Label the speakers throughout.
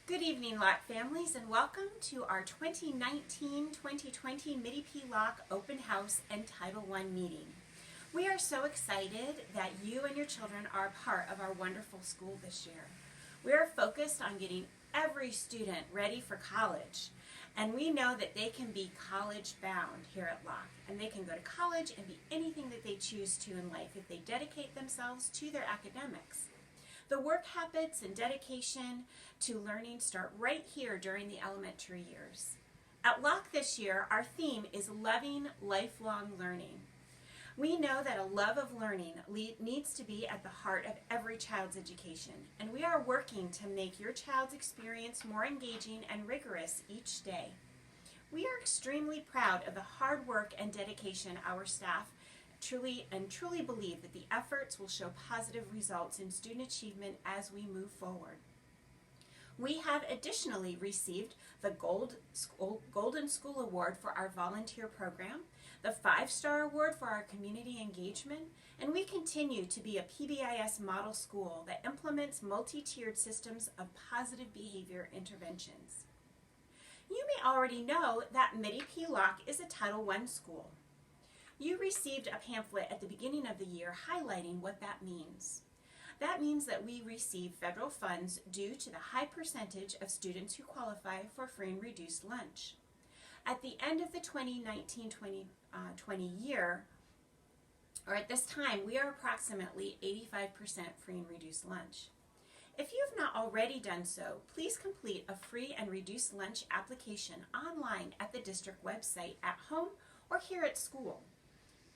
Speaker 1: Good evening, Locke families, and welcome to our 2019-2020 Midi-P Locke Open House and Title I meeting. We are so excited that you and your children are a part of our wonderful school this year. We are focused on getting every student ready for college, and we know that they can be college-bound here at Locke, and they can go to college and be anything that they choose to in life if they dedicate themselves to their academics. The work habits and dedication to learning start right here during the elementary years. At Locke this year, our theme is Loving Lifelong Learning. We know that a love of learning needs to be at the heart of every child's education, and we are working to make your child's experience more engaging and rigorous each day. We are extremely proud of the hard work and dedication our staff truly believe that the efforts will show positive results in student achievement as we move forward. We have additionally received the Golden School Award for our volunteer program, the 5-Star Award for our community engagement, and we continue to be a PBIS model school that implements multi-tiered systems of positive behavior interventions. You may already know that Midi-P Locke is a Title I school. You received a pamphlet at the beginning of the year highlighting what that means. That means that we receive federal funds due to the high percentage of students who qualify for free and reduced lunch. At the end of the 2019-2020 year, or at this time, we are approximately 85% free and reduced lunch. If you have not already done so, please complete a free and reduced lunch application online at the district website at home or here at school.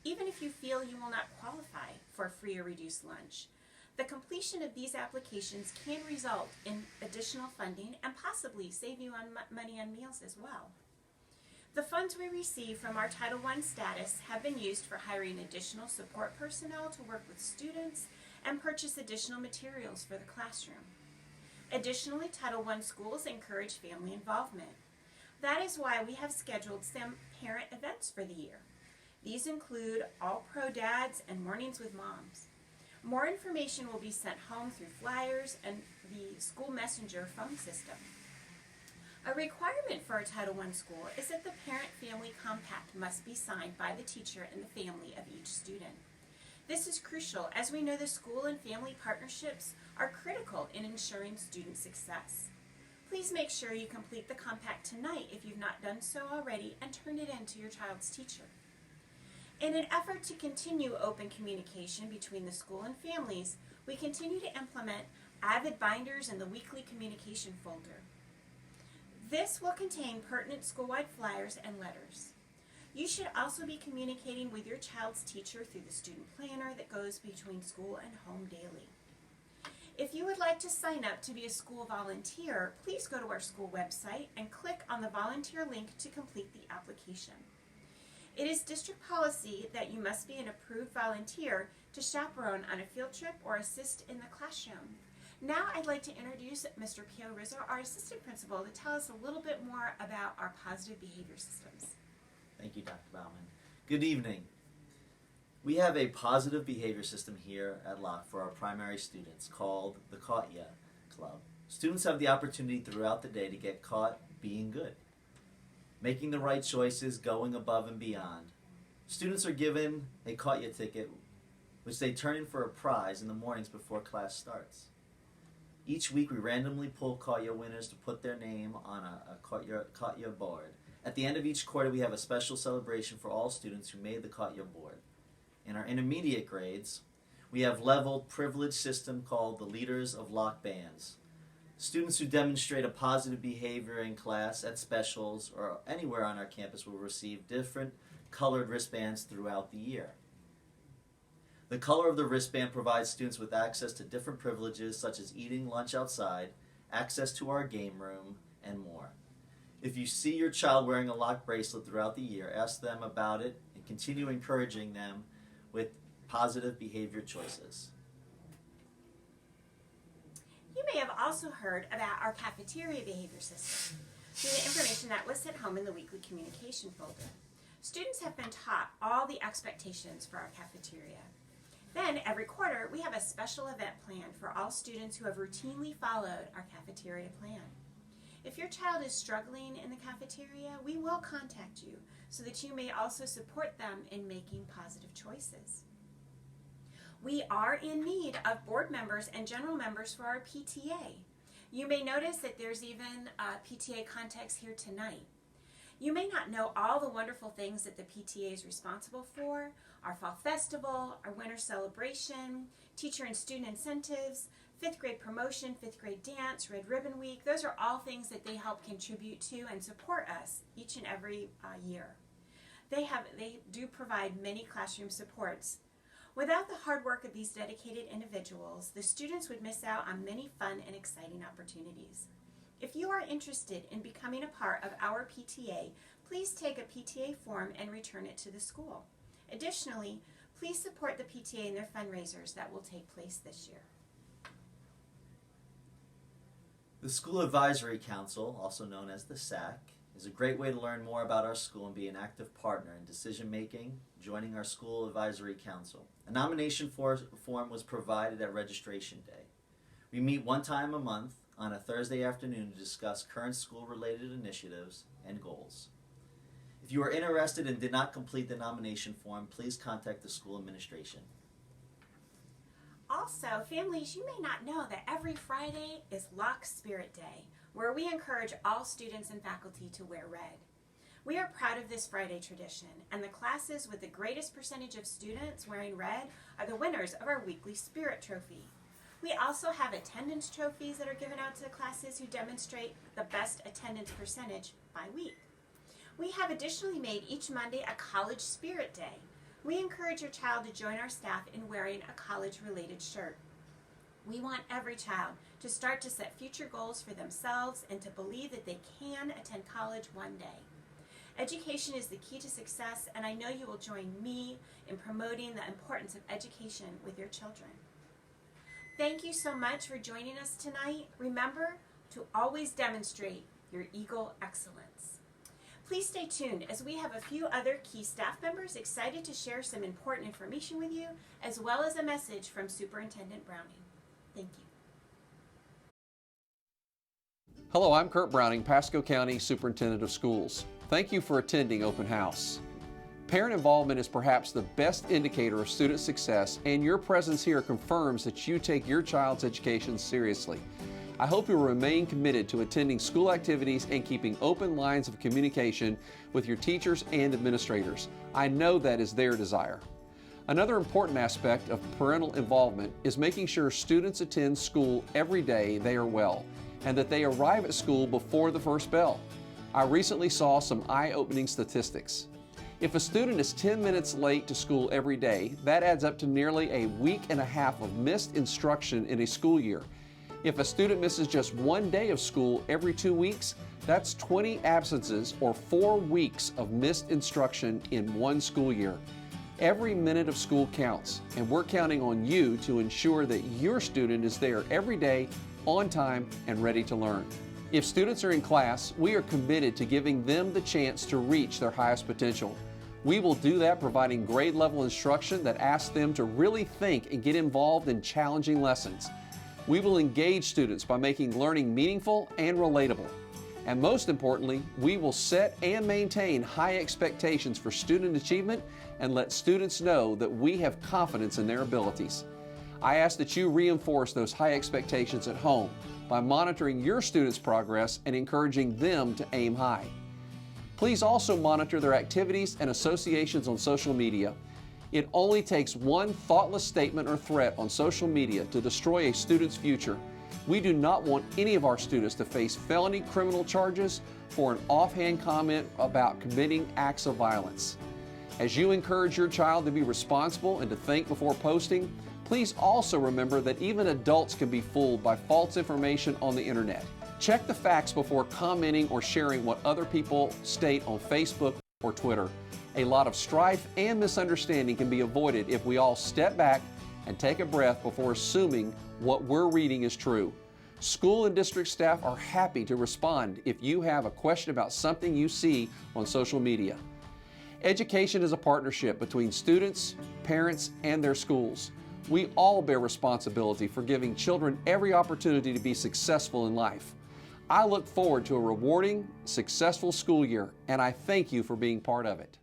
Speaker 1: Even if you feel you will not qualify for a free or reduced lunch, the completion of these applications can result in additional funding and possibly save you money on meals as well. The funds we receive from our Title I status have been used for hiring additional support personnel to work with students and purchase additional materials for the classroom. Additionally, Title I schools encourage family involvement. That is why we have scheduled some parent events for the year. These include All Pro Dads and Mornings with Moms. More information will be sent home through flyers and the school messenger phone system. A requirement for a Title I school is that the parent-family compact must be signed by the teacher and the family of each student. This is crucial as we know the school and family partnerships are critical in ensuring student success. Please make sure you complete the compact tonight if you've not done so already and turn it in to your child's teacher. In an effort to continue open communication between the school and families, we continue to implement Avid binders in the weekly communication folder. This will contain pertinent school-wide flyers and letters. You should also be communicating with your child's teacher through the student planner that goes between school and home daily. If you would like to sign up to be a school volunteer, please go to our school website and click on the volunteer link to complete the application. It is district policy that you must be an approved volunteer to chaperone on a field trip or assist in the classroom. Now I'd like to introduce Mr. Pio Rizzo, our assistant principal, to tell us a little bit more about our positive behavior systems.
Speaker 2: Thank you, Dr. Bauman. Good evening. We have a positive behavior system here at Locke for our primary students called the Caught Ya Club. Students have the opportunity throughout the day to get caught being good, making the right choices, going above and beyond. Students are given a Caught Ya ticket, which they turn in for a prize in the mornings before class starts. Each week we randomly pull Caught Ya winners to put their name on a Caught Ya board. At the end of each quarter we have a special celebration for all students who made the Caught Ya board. In our intermediate grades, we have leveled privilege system called the Leaders of Locke Bands. Students who demonstrate a positive behavior in class, at specials, or anywhere on our campus will receive different colored wristbands throughout the year. The color of the wristband provides students with access to different privileges such as eating lunch outside, access to our game room, and more. If you see your child wearing a Locke bracelet throughout the year, ask them about it and continue encouraging them with positive behavior choices.
Speaker 1: You may have also heard about our cafeteria behavior system through the information that was sent home in the weekly communication folder. Students have been taught all the expectations for our cafeteria. Then, every quarter, we have a special event planned for all students who have routinely followed our cafeteria plan. If your child is struggling in the cafeteria, we will contact you so that you may also support them in making positive choices. We are in need of board members and general members for our PTA. You may notice that there's even PTA contacts here tonight. You may not know all the wonderful things that the PTA is responsible for: our fall festival, our winter celebration, teacher and student incentives, 5th grade promotion, 5th grade dance, Red Ribbon Week. Those are all things that they help contribute to and support us each and every year. They do provide many classroom supports. Without the hard work of these dedicated individuals, the students would miss out on many fun and exciting opportunities. If you are interested in becoming a part of our PTA, please take a PTA form and return it to the school. Additionally, please support the PTA in their fundraisers that will take place this year.
Speaker 2: The School Advisory Council, also known as the SAC, is a great way to learn more about our school and be an active partner in decision making. Joining our School Advisory Council. A nomination form was provided at registration day. We meet one time a month on a Thursday afternoon to discuss current school-related initiatives and goals. If you are interested and did not complete the nomination form, please contact the school administration.
Speaker 1: Also, families, you may not know that every Friday is Lock Spirit Day, where we encourage all students and faculty to wear red. We are proud of this Friday tradition, and the classes with the greatest percentage of students wearing red are the winners of our weekly Spirit Trophy. We also have attendance trophies that are given out to the classes who demonstrate the best attendance percentage by week. We have additionally made each Monday a College Spirit Day. We encourage your child to join our staff in wearing a college-related shirt. We want every child to start to set future goals for themselves and to believe that they can attend college one day. Education is the key to success, and I know you will join me in promoting the importance of education with your children. Thank you so much for joining us tonight. Remember to always demonstrate your Eagle excellence. Please stay tuned as we have a few other key staff members excited to share some important information with you, as well as a message from Superintendent Browning. Thank you.
Speaker 3: Hello, I'm Kurt Browning, Pasco County Superintendent of Schools. Thank you for attending Open House. Parent involvement is perhaps the best indicator of student success, and your presence here confirms that you take your child's education seriously. I hope you will remain committed to attending school activities and keeping open lines of communication with your teachers and administrators. I know that is their desire. Another important aspect of parental involvement is making sure students attend school every day they are well, and that they arrive at school before the first bell. I recently saw some eye-opening statistics. If a student is 10 minutes late to school every day, that adds up to nearly a week and a half of missed instruction in a school year. If a student misses just one day of school every 2 weeks, that's 20 absences or 4 weeks of missed instruction in one school year. Every minute of school counts, and we're counting on you to ensure that your student is there every day, on time, and ready to learn. If students are in class, we are committed to giving them the chance to reach their highest potential. We will do that providing grade level instruction that asks them to really think and get involved in challenging lessons. We will engage students by making learning meaningful and relatable. And most importantly, we will set and maintain high expectations for student achievement and let students know that we have confidence in their abilities. I ask that you reinforce those high expectations at home by monitoring your students' progress and encouraging them to aim high. Please also monitor their activities and associations on social media. It only takes one thoughtless statement or threat on social media to destroy a student's future. We do not want any of our students to face felony criminal charges for an offhand comment about committing acts of violence. As you encourage your child to be responsible and to think before posting, please also remember that even adults can be fooled by false information on the internet. Check the facts before commenting or sharing what other people state on Facebook or Twitter. A lot of strife and misunderstanding can be avoided if we all step back and take a breath before assuming what we're reading is true. School and district staff are happy to respond if you have a question about something you see on social media. Education is a partnership between students, parents, and their schools. We all bear responsibility for giving children every opportunity to be successful in life. I look forward to a rewarding, successful school year, and I thank you for being part of it.